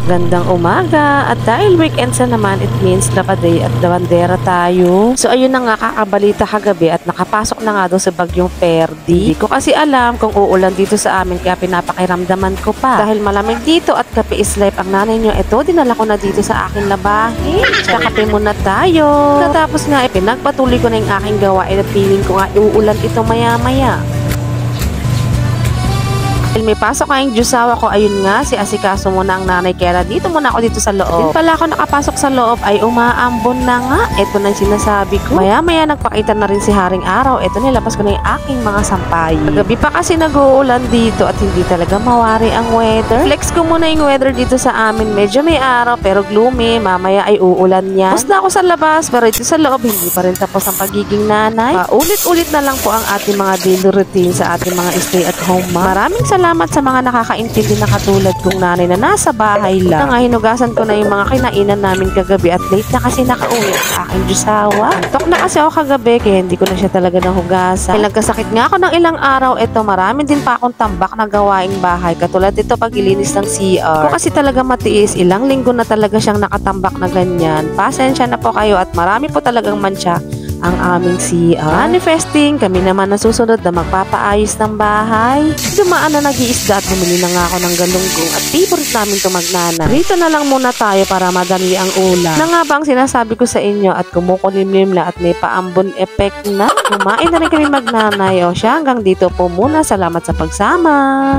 Gandang umaga, at dahil weekend sa naman, it means lapaday at dawandera tayo. So ayun na nga, kakabalita kagabi at nakapasok na nga doon sa bagyong Perdi. Hindi ko kasi alam kung uulan dito sa amin, kaya pinapakiramdaman ko pa. Dahil malamig dito at kape is life ang nanay nyo, eto dinala ko na dito sa aking labahin. Kakape muna tayo. Katapos nga, pinagpatuloy ko na yung aking gawain at feeling ko nga uulan ito maya-maya. May pasok nga yung jusawa ko, ayun nga, si asikaso muna ang nanay, kaya dito muna ako dito sa loob. Din pala ako nakapasok sa loob ay umaambon na nga. Ito na yung sinasabi ko. Maya-maya nagpakita na rin si Haring Araw. Ito, nilapas ko na yung aking mga sampay. Kagabi pa kasi nag-uulan dito at hindi talaga mawari ang weather. Flex ko muna yung weather dito sa amin. Medyo may araw pero gloomy. Mamaya ay uulan yan. Tapos na ako sa labas, pero ito sa loob hindi pa rin tapos ang pagiging nanay. Ulit-ulit na lang po ang ating mga daily routine sa ating mga stay at home mom. Maraming salamat sa mga nakakaintindi na katulad kong nanay na nasa bahay lang. Nga hinugasan ko na yung mga kinainan namin kagabi at late na kasi nakauwi ang aking jusawa. Antok na kasi ako kagabi kaya hindi ko na siya talaga nahugasan. Dahil nagkasakit nga ako ng ilang araw, eto marami din pa akong tambak na gawaing bahay katulad ito paglilinis ng CR. Kung kasi talaga matiis, ilang linggo na talaga siyang nakatambak na ganyan. Pasensya na po kayo at marami po talagang mantsa ang aming CR. Manifesting, kami naman nasusunod na magpapaayos ng bahay. Dumaan na nag-iisda at bumili na nga ako ng galunggong at favorite namin ito magnana. Rito na lang muna tayo para madali ang ulam. Na nga ba ang sinasabi ko sa inyo at kumukulimlim na at may paambon effect na. Kumain na rin kami magnanay. O siya, hanggang dito po muna. Salamat sa pagsama.